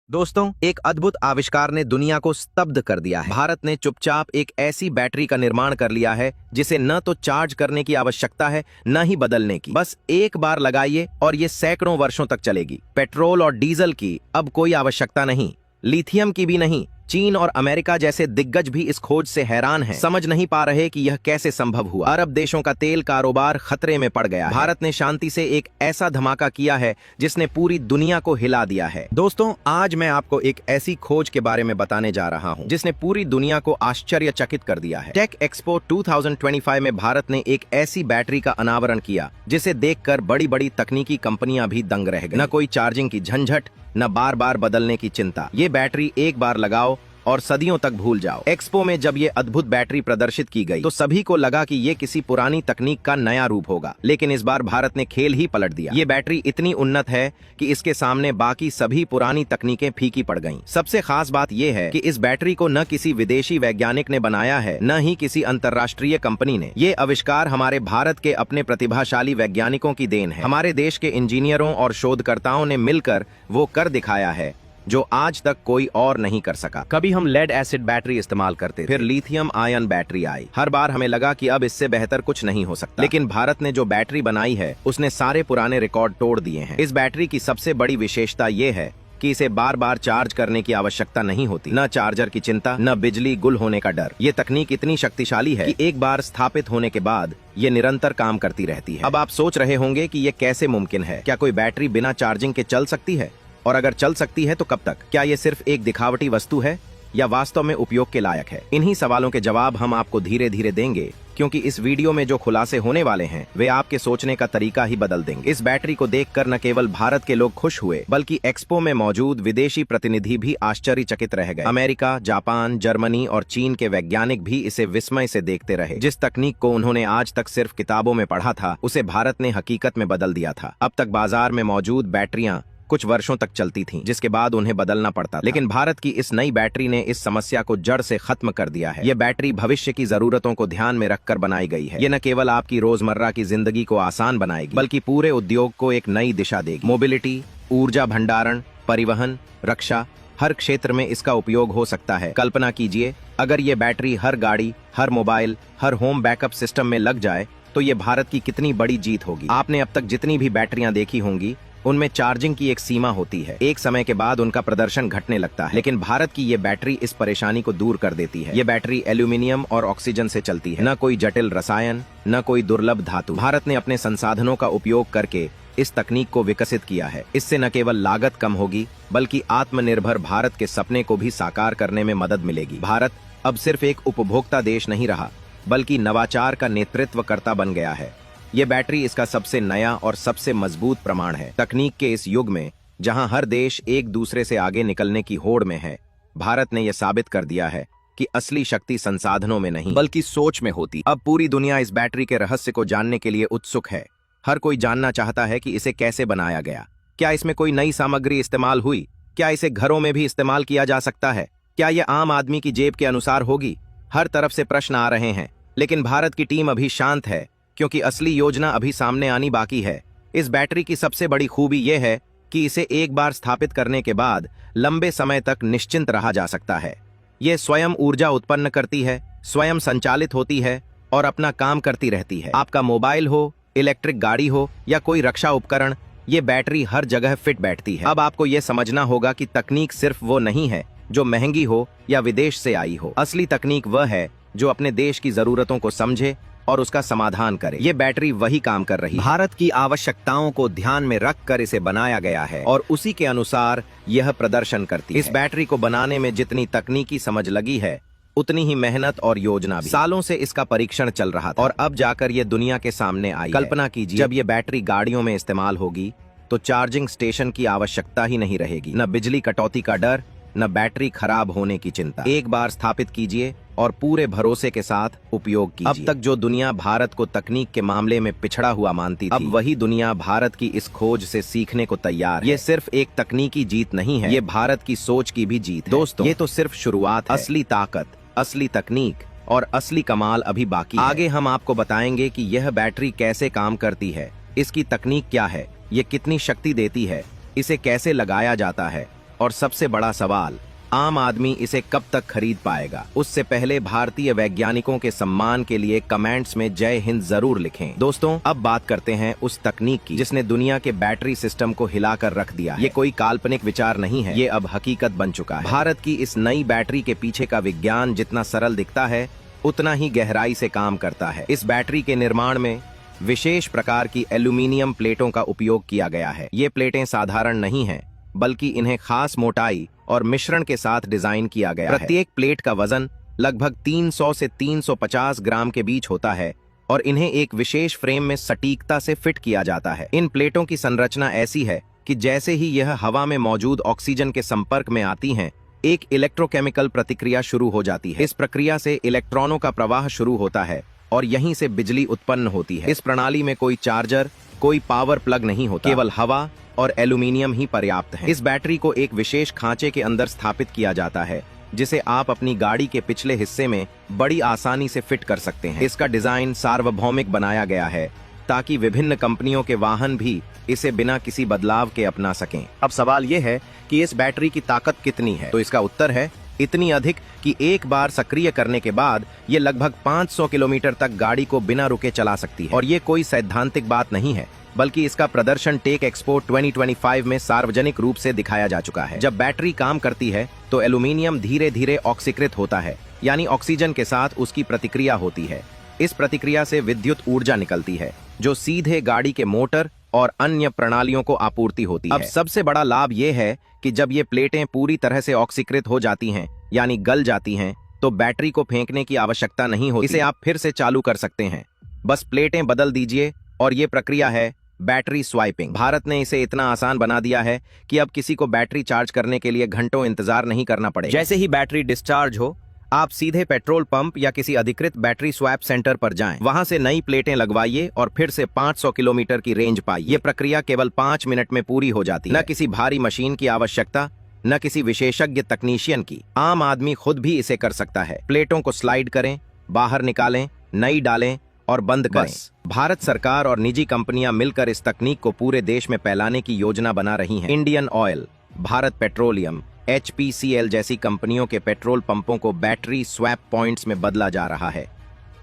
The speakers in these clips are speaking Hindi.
दोस्तों, एक अद्भुत आविष्कार ने दुनिया को स्तब्ध कर दिया है। भारत ने चुपचाप एक ऐसी बैटरी का निर्माण कर लिया है जिसे न तो चार्ज करने की आवश्यकता है न ही बदलने की। बस एक बार लगाइए और ये सैकड़ों वर्षों तक चलेगी। पेट्रोल और डीजल की अब कोई आवश्यकता नहीं, लिथियम की भी नहीं। चीन और अमेरिका जैसे दिग्गज भी इस खोज से हैरान हैं, समझ नहीं पा रहे कि यह कैसे संभव हुआ। अरब देशों का तेल कारोबार खतरे में पड़ गया है। भारत ने शांति से एक ऐसा धमाका किया है जिसने पूरी दुनिया को हिला दिया है। दोस्तों, आज मैं आपको एक ऐसी खोज के बारे में बताने जा रहा हूं जिसने पूरी दुनिया को आश्चर्यचकित कर दिया है। टेक एक्सपो 2025 में भारत ने एक ऐसी बैटरी का अनावरण किया जिसे देखकर बड़ी बड़ी तकनीकी कंपनियां भी दंग रह गईं। न कोई चार्जिंग की झंझट, न बार बार बदलने की चिंता। ये बैटरी एक बार लगाओ और सदियों तक भूल जाओ। एक्सपो में जब ये अद्भुत बैटरी प्रदर्शित की गई तो सभी को लगा कि ये किसी पुरानी तकनीक का नया रूप होगा, लेकिन इस बार भारत ने खेल ही पलट दिया। ये बैटरी इतनी उन्नत है कि इसके सामने बाकी सभी पुरानी तकनीकें फीकी पड़ गईं। सबसे खास बात यह है कि इस बैटरी को न किसी विदेशी वैज्ञानिक ने बनाया है, न ही किसी अंतर्राष्ट्रीय कंपनी ने। ये आविष्कार हमारे भारत के अपने प्रतिभाशाली वैज्ञानिकों की देन है। हमारे देश के इंजीनियरों और शोधकर्ताओं ने मिलकर वो कर दिखाया है जो आज तक कोई और नहीं कर सका। कभी हम लेड एसिड बैटरी इस्तेमाल करते थे, फिर लिथियम आयन बैटरी आई। हर बार हमें लगा कि अब इससे बेहतर कुछ नहीं हो सकता, लेकिन भारत ने जो बैटरी बनाई है उसने सारे पुराने रिकॉर्ड तोड़ दिए हैं। इस बैटरी की सबसे बड़ी विशेषता ये है कि इसे बार बार चार्ज करने की आवश्यकता नहीं होती। न चार्जर की चिंता, न बिजली गुल होने का डर। ये तकनीक इतनी शक्तिशाली है कि एक बार स्थापित होने के बाद ये निरंतर काम करती रहती है। अब आप सोच रहे होंगे कि ये कैसे मुमकिन है। क्या कोई बैटरी बिना चार्जिंग के चल सकती है? और अगर चल सकती है तो कब तक? क्या ये सिर्फ एक दिखावटी वस्तु है या वास्तव में उपयोग के लायक है? इन्हीं सवालों के जवाब हम आपको धीरे धीरे देंगे, क्योंकि इस वीडियो में जो खुलासे होने वाले हैं वे आपके सोचने का तरीका ही बदल देंगे। इस बैटरी को देखकर न केवल भारत के लोग खुश हुए, बल्कि एक्सपो में मौजूद विदेशी प्रतिनिधि भी आश्चर्यचकित रह गए। अमेरिका, जापान, जर्मनी और चीन के वैज्ञानिक भी इसे विस्मय से देखते रहे। जिस तकनीक को उन्होंने आज तक सिर्फ किताबों में पढ़ा था, उसे भारत ने हकीकत में बदल दिया था। अब तक बाजार में मौजूद बैटरियां कुछ वर्षों तक चलती थीं, जिसके बाद उन्हें बदलना पड़ता था। लेकिन भारत की इस नई बैटरी ने इस समस्या को जड़ से खत्म कर दिया है। ये बैटरी भविष्य की जरूरतों को ध्यान में रखकर बनाई गई है। ये न केवल आपकी रोजमर्रा की जिंदगी को आसान बनाएगी, बल्कि पूरे उद्योग को एक नई दिशा देगी। मोबिलिटी, ऊर्जा भंडारण, परिवहन, रक्षा, हर क्षेत्र में इसका उपयोग हो सकता है। कल्पना कीजिए, अगर ये बैटरी हर गाड़ी, हर मोबाइल, हर होम बैकअप सिस्टम में लग जाए तो ये भारत की कितनी बड़ी जीत होगी। आपने अब तक जितनी भी बैटरियां देखी होंगी उनमें चार्जिंग की एक सीमा होती है। एक समय के बाद उनका प्रदर्शन घटने लगता है, लेकिन भारत की ये बैटरी इस परेशानी को दूर कर देती है। ये बैटरी एल्यूमिनियम और ऑक्सीजन से चलती है, न कोई जटिल रसायन, न कोई दुर्लभ धातु। भारत ने अपने संसाधनों का उपयोग करके इस तकनीक को विकसित किया है। इससे न केवल लागत कम होगी, बल्कि आत्मनिर्भर भारत के सपने को भी साकार करने में मदद मिलेगी। भारत अब सिर्फ एक उपभोक्ता देश नहीं रहा, बल्कि नवाचार का नेतृत्वकर्ता बन गया है। ये बैटरी इसका सबसे नया और सबसे मजबूत प्रमाण है। तकनीक के इस युग में, जहां हर देश एक दूसरे से आगे निकलने की होड़ में है, भारत ने यह साबित कर दिया है कि असली शक्ति संसाधनों में नहीं, बल्कि सोच में होती। अब पूरी दुनिया इस बैटरी के रहस्य को जानने के लिए उत्सुक है। हर कोई जानना चाहता है कि इसे कैसे बनाया गया। क्या इसमें कोई नई सामग्री इस्तेमाल हुई? क्या इसे घरों में भी इस्तेमाल किया जा सकता है? क्या यह आम आदमी की जेब के अनुसार होगी? हर तरफ से प्रश्न आ रहे हैं, लेकिन भारत की टीम अभी शांत है, क्योंकि असली योजना अभी सामने आनी बाकी है। इस बैटरी की सबसे बड़ी खूबी यह है कि इसे एक बार स्थापित करने के बाद लंबे समय तक निश्चिंत रहा जा सकता है। यह स्वयं ऊर्जा उत्पन्न करती है, स्वयं संचालित होती है और अपना काम करती रहती है। आपका मोबाइल हो, इलेक्ट्रिक गाड़ी हो या कोई रक्षा उपकरण, ये बैटरी हर जगह फिट बैठती है। अब आपको यह समझना होगा कि तकनीक सिर्फ वो नहीं है जो महंगी हो या विदेश से आई हो। असली तकनीक वह है जो अपने देश की जरूरतों को समझे और उसका समाधान करे। ये बैटरी वही काम कर रही है। भारत की आवश्यकताओं को ध्यान में रखकर इसे बनाया गया है और उसी के अनुसार यह प्रदर्शन करती है। इस बैटरी को बनाने में जितनी तकनीकी समझ लगी है, उतनी ही मेहनत और योजना भी। सालों से इसका परीक्षण चल रहा था और अब जाकर ये दुनिया के सामने आई। कल्पना कीजिए, जब ये बैटरी गाड़ियों में इस्तेमाल होगी तो चार्जिंग स्टेशन की आवश्यकता ही नहीं रहेगी। न बिजली कटौती का डर, न बैटरी खराब होने की चिंता। एक बार स्थापित कीजिए और पूरे भरोसे के साथ उपयोग कीजिए। अब तक जो दुनिया भारत को तकनीक के मामले में पिछड़ा हुआ मानती थी, अब वही दुनिया भारत की इस खोज से सीखने को तैयार है। ये सिर्फ एक तकनीकी जीत नहीं है, ये भारत की सोच की भी जीत है। दोस्तों, ये तो सिर्फ शुरुआत है। असली ताकत, असली तकनीक और असली कमाल अभी बाकी है। आगे हम आपको बताएंगे कि यह बैटरी कैसे काम करती है, इसकी तकनीक क्या है, ये कितनी शक्ति देती है, इसे कैसे लगाया जाता है और सबसे बड़ा सवाल, आम आदमी इसे कब तक खरीद पाएगा? उससे पहले भारतीय वैज्ञानिकों के सम्मान के लिए कमेंट्स में जय हिंद जरूर लिखें। दोस्तों, अब बात करते हैं उस तकनीक की जिसने दुनिया के बैटरी सिस्टम को हिलाकर रख दिया है। ये कोई काल्पनिक विचार नहीं है, ये अब हकीकत बन चुका है। भारत की इस नई बैटरी के पीछे का विज्ञान जितना सरल दिखता है, उतना ही गहराई से काम करता है। इस बैटरी के निर्माण में विशेष प्रकार की एल्यूमीनियम प्लेटों का उपयोग किया गया है। ये प्लेटें साधारण नहीं हैं, बल्कि इन्हें खास मोटाई और मिश्रण के साथ डिजाइन किया गया है। प्रत्येक प्लेट का वजन लगभग 300 से 350 ग्राम के बीच होता है और इन्हें एक विशेष फ्रेम में सटीकता से फिट किया जाता है। इन प्लेटों की संरचना ऐसी है कि जैसे ही यह हवा में मौजूद ऑक्सीजन के संपर्क में आती हैं, एक इलेक्ट्रोकेमिकल प्रतिक्रिया शुरू हो जाती है। इस प्रक्रिया से इलेक्ट्रॉनों का प्रवाह शुरू होता है और यहीं से बिजली उत्पन्न होती है। इस प्रणाली में कोई चार्जर, कोई पावर प्लग नहीं होता, केवल हवा और एल्यूमीनियम ही पर्याप्त है। इस बैटरी को एक विशेष खांचे के अंदर स्थापित किया जाता है, जिसे आप अपनी गाड़ी के पिछले हिस्से में बड़ी आसानी से फिट कर सकते हैं। इसका डिजाइन सार्वभौमिक बनाया गया है ताकि विभिन्न कंपनियों के वाहन भी इसे बिना किसी बदलाव के अपना सकें। अब सवाल यह है कि इस बैटरी की ताकत कितनी है? तो इसका उत्तर है इतनी अधिक कि एक बार सक्रिय करने के बाद ये लगभग 500 किलोमीटर तक गाड़ी को बिना रुके चला सकती है। और ये कोई सैद्धांतिक बात नहीं है, बल्कि इसका प्रदर्शन टेक एक्सपो 2025 में सार्वजनिक रूप से दिखाया जा चुका है। जब बैटरी काम करती है तो एल्यूमीनियम धीरे धीरे ऑक्सीकृत होता है, यानी ऑक्सीजन के साथ उसकी प्रतिक्रिया होती है। इस प्रतिक्रिया से विद्युत ऊर्जा निकलती है, जो सीधे गाड़ी के मोटर और अन्य प्रणालियों को आपूर्ति होती है। अब सबसे बड़ा लाभ यह है कि जब ये प्लेटें पूरी तरह से ऑक्सीकृत हो जाती हैं, यानी गल जाती हैं, तो बैटरी को फेंकने की आवश्यकता नहीं होती। इसे आप फिर से चालू कर सकते हैं, बस प्लेटें बदल दीजिए और ये प्रक्रिया है बैटरी स्वाइपिंग। भारत ने इसे इतना आसान बना दिया है कि अब किसी को बैटरी चार्ज करने के लिए घंटों इंतजार नहीं करना पड़ेगा। जैसे ही बैटरी डिस्चार्ज हो, आप सीधे पेट्रोल पंप या किसी अधिकृत बैटरी स्वैप सेंटर पर जाएं। वहां से नई प्लेटें लगवाइए और फिर से 500 किलोमीटर की रेंज पाइए। ये प्रक्रिया केवल 5 मिनट में पूरी हो जाती है। न किसी भारी मशीन की आवश्यकता, न किसी विशेषज्ञ तकनीशियन की। आम आदमी खुद भी इसे कर सकता है। प्लेटों को स्लाइड करें, बाहर निकालें, नई डालें और बंद करें। भारत सरकार और निजी कंपनियां मिलकर इस तकनीक को पूरे देश में फैलाने की योजना बना रही हैं। Indian oil, Bharat petroleum, HPCL जैसी कंपनियों के पेट्रोल पंपों को बैटरी स्वैप पॉइंट्स में बदला जा रहा है।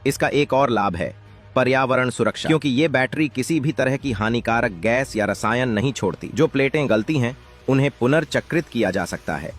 इसका एक और लाभ है पर्यावरण सुरक्षा, क्योंकि ये बैटरी किसी भी तरह की हानिकारक गैस या रसायन नहीं छोड़ती। जो प्लेटें गलती हैं, उन्हें पुनर्चक्रित किया जा सकता है,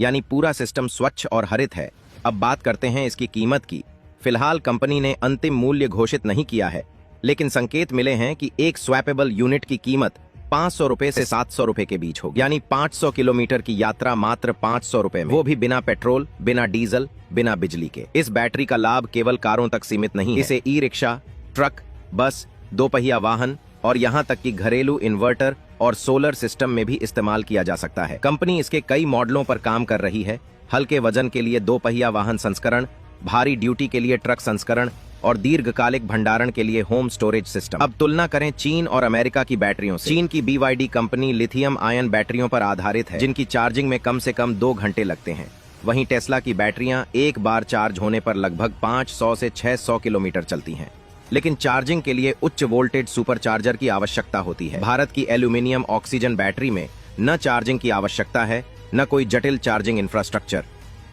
यानी पूरा सिस्टम स्वच्छ और हरित है। अब बात करते हैं इसकी कीमत की। फिलहाल कंपनी ने अंतिम मूल्य घोषित नहीं किया है, लेकिन संकेत मिले हैं कि एक स्वैपेबल यूनिट की कीमत 500 रुपए से 700 रुपए के बीच होगी, यानी 500 किलोमीटर की यात्रा मात्र 500 रुपए में, वो भी बिना पेट्रोल, बिना डीजल, बिना बिजली के। इस बैटरी का लाभ केवल कारों तक सीमित नहीं है। इसे ई रिक्शा, ट्रक, बस, दोपहिया वाहन और यहाँ तक कि घरेलू इन्वर्टर और सोलर सिस्टम में भी इस्तेमाल किया जा सकता है। कंपनी इसके कई मॉडलों पर काम कर रही है। हल्के वजन के लिए दोपहिया वाहन संस्करण, भारी ड्यूटी के लिए ट्रक संस्करण और दीर्घकालिक भंडारण के लिए होम स्टोरेज सिस्टम। अब तुलना करें चीन और अमेरिका की बैटरियों से। चीन की BYD कंपनी लिथियम आयन बैटरियों पर आधारित है, जिनकी चार्जिंग में कम से कम 2 घंटे लगते हैं। वहीं टेस्ला की बैटरियां एक बार चार्ज होने पर लगभग 500 से 600 किलोमीटर चलती हैं, लेकिन चार्जिंग के लिए उच्च वोल्टेज सुपरचार्जर की आवश्यकता होती है। भारत की एल्यूमीनियम ऑक्सीजन बैटरी में न चार्जिंग की आवश्यकता है, न कोई जटिल चार्जिंग इंफ्रास्ट्रक्चर।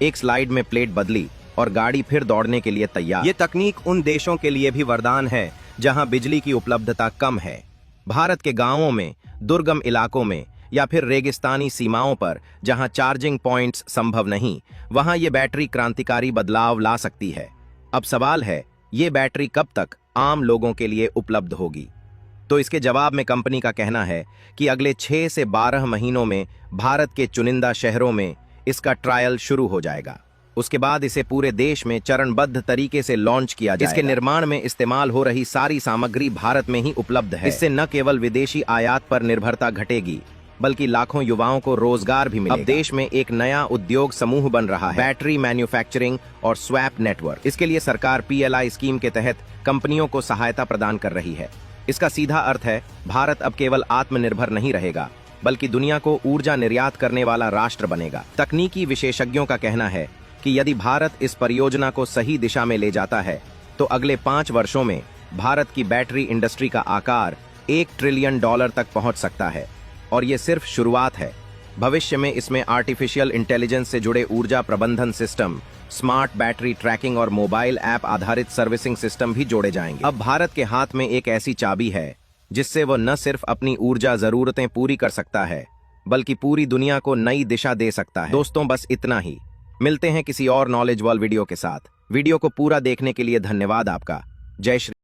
एक स्लाइड में प्लेट बदली और गाड़ी फिर दौड़ने के लिए तैयार। ये तकनीक उन देशों के लिए भी वरदान है जहां बिजली की उपलब्धता कम है। भारत के गांवों में, दुर्गम इलाकों में या फिर रेगिस्तानी सीमाओं पर जहां चार्जिंग पॉइंट्स संभव नहीं, वहां ये बैटरी क्रांतिकारी बदलाव ला सकती है। अब सवाल है, ये बैटरी कब तक आम लोगों के लिए उपलब्ध होगी? तो इसके जवाब में कंपनी का कहना है कि अगले 6 से 12 महीनों में भारत के चुनिंदा शहरों में इसका ट्रायल शुरू हो जाएगा। उसके बाद इसे पूरे देश में चरणबद्ध तरीके से लॉन्च किया जाएगा। इसके निर्माण में इस्तेमाल हो रही सारी सामग्री भारत में ही उपलब्ध है। इससे न केवल विदेशी आयात पर निर्भरता घटेगी, बल्कि लाखों युवाओं को रोजगार भी मिलेगा। अब देश में एक नया उद्योग समूह बन रहा है, बैटरी मैन्युफैक्चरिंग और स्वैप नेटवर्क। इसके लिए सरकार PLI स्कीम के तहत कंपनियों को सहायता प्रदान कर रही है। इसका सीधा अर्थ है, भारत अब केवल आत्मनिर्भर नहीं रहेगा, बल्कि दुनिया को ऊर्जा निर्यात करने वाला राष्ट्र बनेगा। तकनीकी विशेषज्ञों का कहना है कि यदि भारत इस परियोजना को सही दिशा में ले जाता है, तो अगले 5 वर्षों में भारत की बैटरी इंडस्ट्री का आकार $1 ट्रिलियन तक पहुंच सकता है। और ये सिर्फ शुरुआत है। भविष्य में इसमें आर्टिफिशियल इंटेलिजेंस से जुड़े ऊर्जा प्रबंधन सिस्टम, स्मार्ट बैटरी ट्रैकिंग और मोबाइल ऐप आधारित सर्विसिंग सिस्टम भी जोड़े जाएंगे। अब भारत के हाथ में एक ऐसी चाबी है जिससे वो न सिर्फ अपनी ऊर्जा जरूरतें पूरी कर सकता है, बल्कि पूरी दुनिया को नई दिशा दे सकता है। दोस्तों, बस इतना ही। मिलते हैं किसी और नॉलेज वाल वीडियो के साथ। वीडियो को पूरा देखने के लिए धन्यवाद आपका। जय श्री